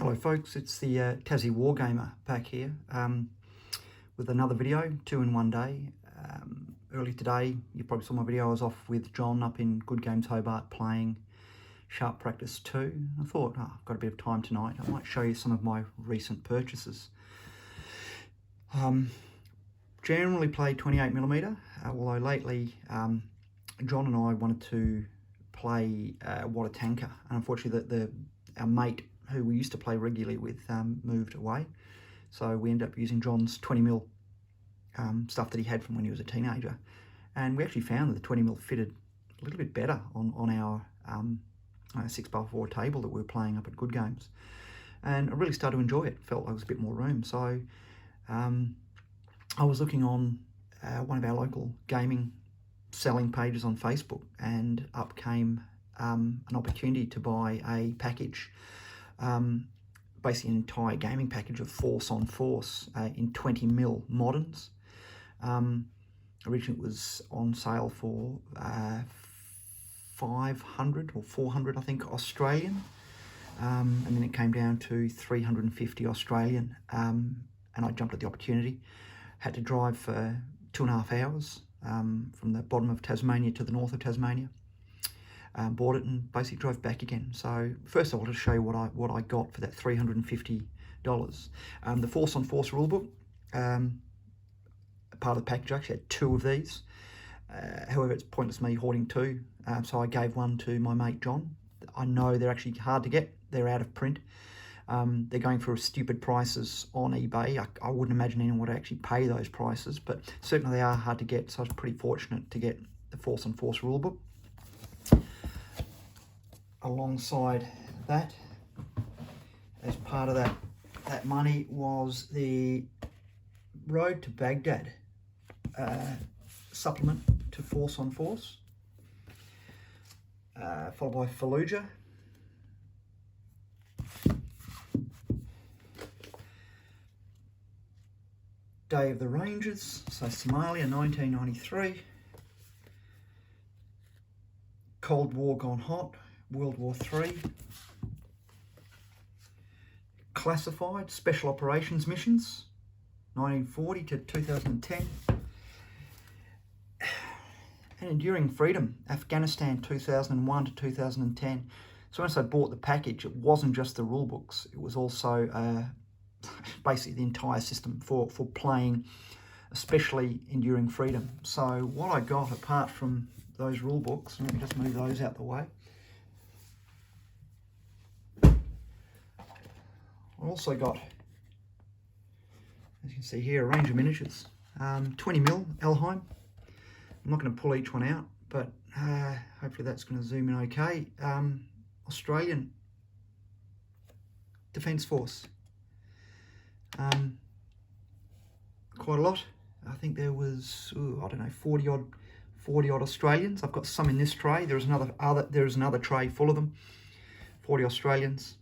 Hello folks, it's the Tassie Wargamer back here with another video, 2 in 1 day. Early today, you probably saw my video, I was off with John up in Good Games Hobart playing Sharp Practice 2. I thought, I've got a bit of time tonight, I might show you some of my recent purchases. Generally played 28mm, although lately John and I wanted to play Water Tanker, and unfortunately our mate who we used to play regularly with moved away, so we ended up using John's 20mm stuff that he had from when he was a teenager, and we actually found that the 20mm fitted a little bit better on our 6x4 table that we were playing up at Good Games, and I really started to enjoy it. Felt like there was a bit more room, so I was looking on one of our local gaming selling pages on Facebook, and up came an opportunity to buy a package, basically an entire gaming package of Force on Force in 20mm moderns. Originally it was on sale for 500 or 400 I think Australian, and then it came down to 350 Australian, and I jumped at the opportunity. Had to drive for 2.5 hours from the bottom of Tasmania to the north of Tasmania. Bought it and basically drove back again. So first I wanted to show you what I got for that $350. The Force on Force rulebook, part of the package, I actually had 2 of these. However, it's pointless me hoarding 2, so I gave one to my mate John. I know they're actually hard to get, they're out of print. They're going for stupid prices on eBay. I wouldn't imagine anyone would actually pay those prices, but certainly they are hard to get, so I was pretty fortunate to get the Force on Force rulebook. Alongside that, as part of that money, was the Road to Baghdad supplement to Force on Force, followed by Fallujah, Day of the Rangers, so Somalia 1993, Cold War Gone Hot, World War III, Classified Special Operations Missions 1940 to 2010, and Enduring Freedom Afghanistan 2001 to 2010. So once I bought the package, it wasn't just the rule books, it was also basically the entire system for playing, especially Enduring Freedom. So what I got, apart from those rule books, let me just move those out the way, I also got, as you can see here, a range of miniatures. 20mm Elheim. I'm not going to pull each one out, but hopefully that's going to zoom in okay. Australian Defence Force. Quite a lot. I think there was, I don't know, 40 odd Australians. I've got some in this tray. There is another tray full of them. 40 Australians.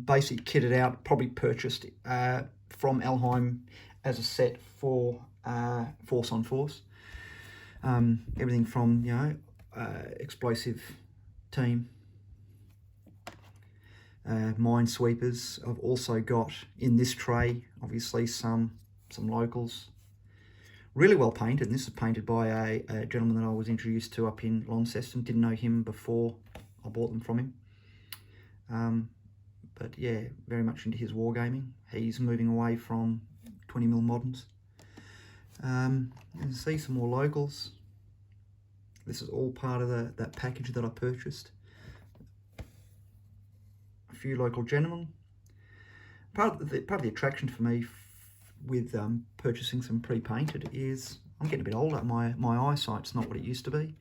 Basically kitted out, probably purchased from Elheim as a set for Force on Force. Everything from, explosive team, minesweepers. I've also got in this tray, obviously, some locals. Really well painted, and this is painted by a gentleman that I was introduced to up in Launceston. Didn't know him before I bought them from him. But yeah, very much into his wargaming. He's moving away from 20mm moderns. You can see some more locals. This is all part of that package that I purchased. A few local gentlemen. Part of the attraction for me with purchasing some pre-painted is I'm getting a bit older. My eyesight's not what it used to be.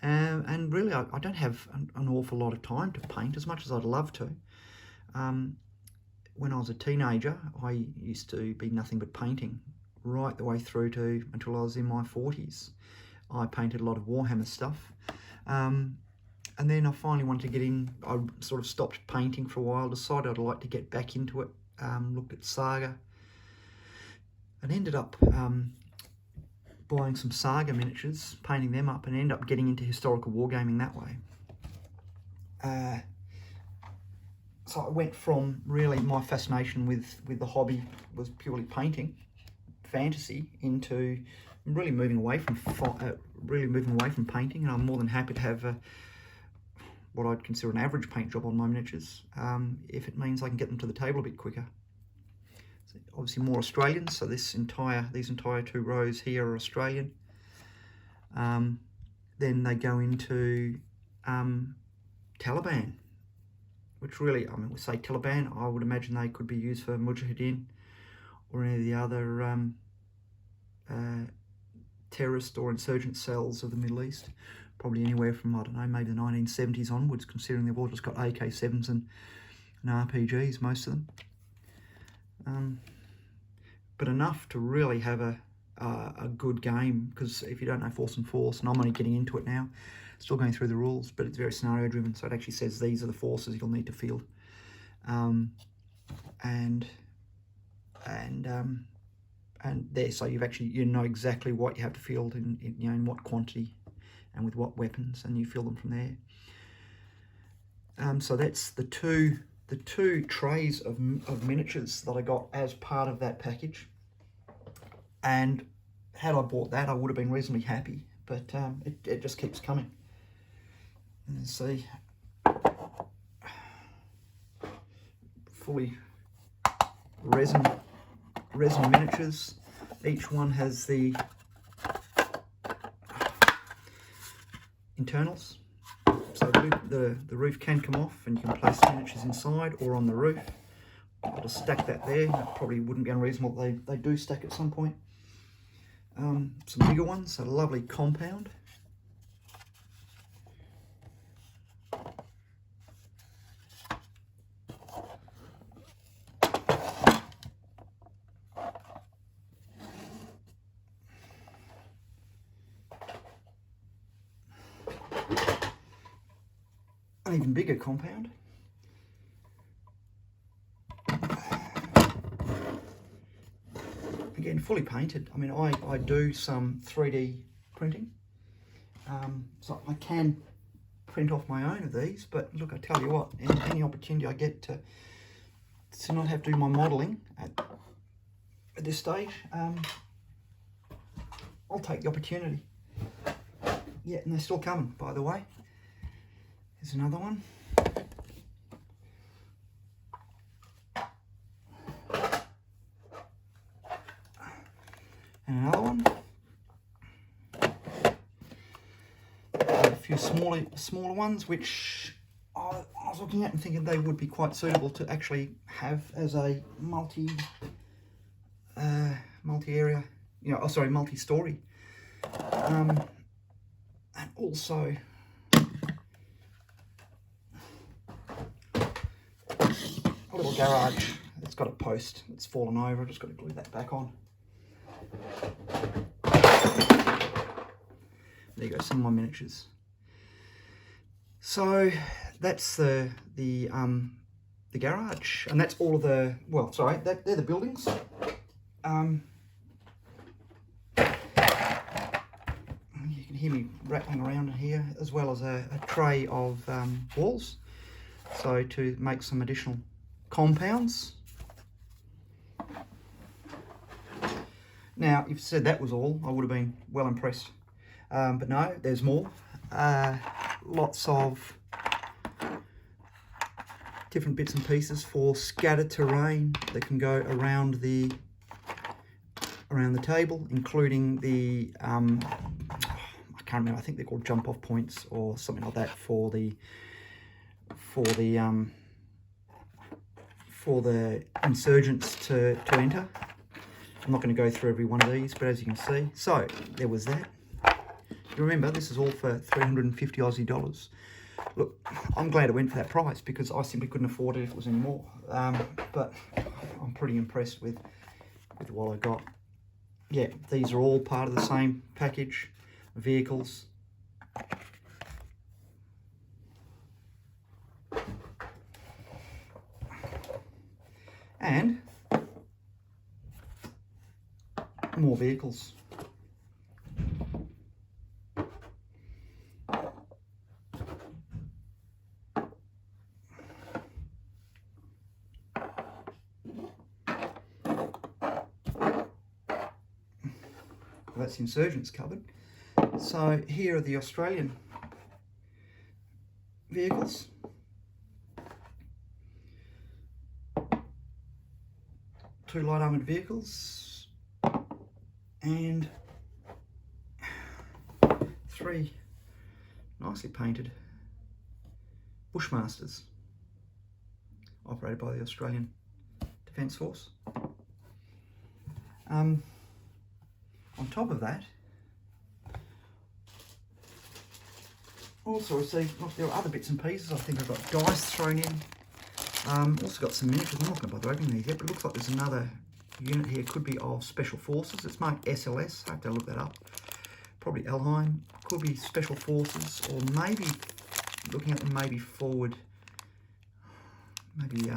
And really, I don't have an awful lot of time to paint as much as I'd love to. When I was a teenager, I used to be nothing but painting right the way through to until I was in my 40s. I painted a lot of Warhammer stuff, and then I finally wanted to get in. I sort of stopped painting for a while, decided I'd like to get back into it, looked at Saga, and ended up buying some Saga miniatures, painting them up, and ended up getting into historical wargaming that way. So I went from really my fascination with the hobby was purely painting, fantasy, into really moving away from painting, and I'm more than happy to have what I'd consider an average paint job on my miniatures, if it means I can get them to the table a bit quicker. So obviously more Australian, so these entire 2 rows here are Australian. Then they go into Taliban, which really, I mean, we say Taliban, I would imagine they could be used for Mujahideen or any of the other terrorist or insurgent cells of the Middle East. Probably anywhere from, I don't know, maybe the 1970s onwards, considering they've all just got AK-7s and RPGs, most of them. But enough to really have a good game, because if you don't know Force and Force, and I'm only getting into it now, still going through the rules, but it's very scenario driven, so it actually says these are the forces you'll need to field, and there, so you know exactly what you have to field in what quantity and with what weapons, and you field them from there. So that's the two trays of miniatures that I got as part of that package, and had I bought that, I would have been reasonably happy, but it just keeps coming. And you see, fully resin miniatures. Each one has the internals, so the roof can come off and you can place miniatures inside or on the roof. I'll just stack that there. That probably wouldn't be unreasonable. They do stack at some point. Some bigger ones, a lovely compound. An even bigger compound. Again, fully painted. I mean, I do some 3D printing, so I can print off my own of these, but look, I tell you what, any opportunity I get to not have to do my modelling at this stage, I'll take the opportunity. Yeah, and they're still coming, by the way. Here's another one. And another one. A few smaller ones, which I was looking at and thinking they would be quite suitable to actually have as a multi-area, multi-story, and also a little garage. It's got a post. It's fallen over. I've just got to glue that back on. There you go, some of my miniatures. So that's the garage, and that's all of the, well, sorry, they're the buildings. You can hear me rattling around in here, as well as a tray of walls, so to make some additional compounds. Now, if you said that was all, I would have been well impressed. But no, there's more. Lots of different bits and pieces for scattered terrain that can go around the table, including the I can't remember, I think they're called jump off points or something like that for the insurgents to enter. I'm not going to go through every one of these, but as you can see, so there was that. You remember, this is all for 350 Aussie dollars. Look, I'm glad it went for that price, because I simply couldn't afford it if it was any more. But I'm pretty impressed with what I got. Yeah, these are all part of the same package. Vehicles. And more vehicles. That's the insurgents cupboard. So here are the Australian vehicles. Two light armoured vehicles and three nicely painted Bushmasters operated by the Australian Defence Force. On top of that, also received, there are other bits and pieces. I think I've got dice thrown in. Also got some miniatures. I'm not going to bother opening these yet, but it looks like there's another unit here. Could be of Special Forces. It's marked SLS. I have to look that up. Probably Elheim. Could be Special Forces, or maybe, looking at them, maybe forward, maybe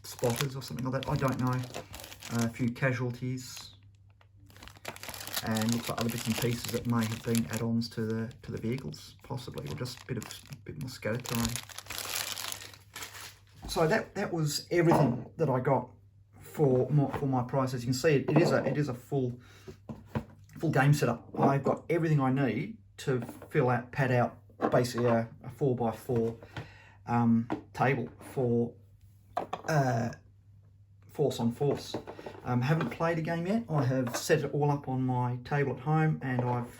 spotters or something like that. I don't know. A few casualties. And looks like other bits and pieces that may have been add-ons to the vehicles, possibly, or just a bit more scattered terrain. So that was everything that I got for my price. As you can see, it is a full game setup. I've got everything I need to pad out basically a 4x4 table for force on force. Haven't played a game yet. I have set it all up on my table at home, and I've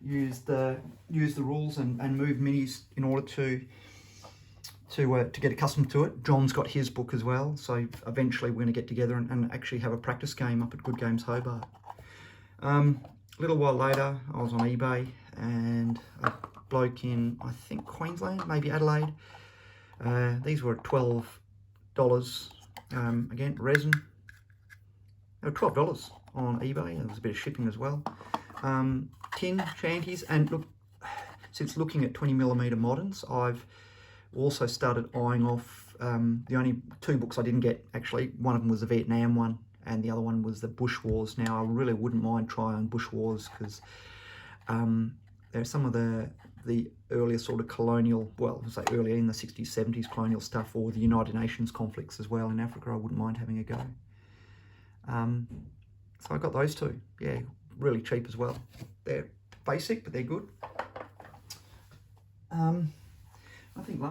used the rules and moved minis in order to get accustomed to it. John's got his book as well, so eventually we're going to get together and actually have a practice game up at Good Games Hobart. A little while later, I was on eBay, and a bloke in, I think, Queensland, maybe Adelaide. These were $12. Again, resin. They were $12 on eBay. There was a bit of shipping as well. Tin shanties, and look, since looking at 20mm moderns, I've also started eyeing off the only two books I didn't get, actually. One of them was the Vietnam one, and the other one was the Bush Wars. Now, I really wouldn't mind trying Bush Wars, because there's some of the earlier sort of colonial, well, say earlier in the 60s, 70s colonial stuff, or the United Nations conflicts as well in Africa. I wouldn't mind having a go. So I got those two. Yeah, really cheap as well. They're basic, but they're good. I think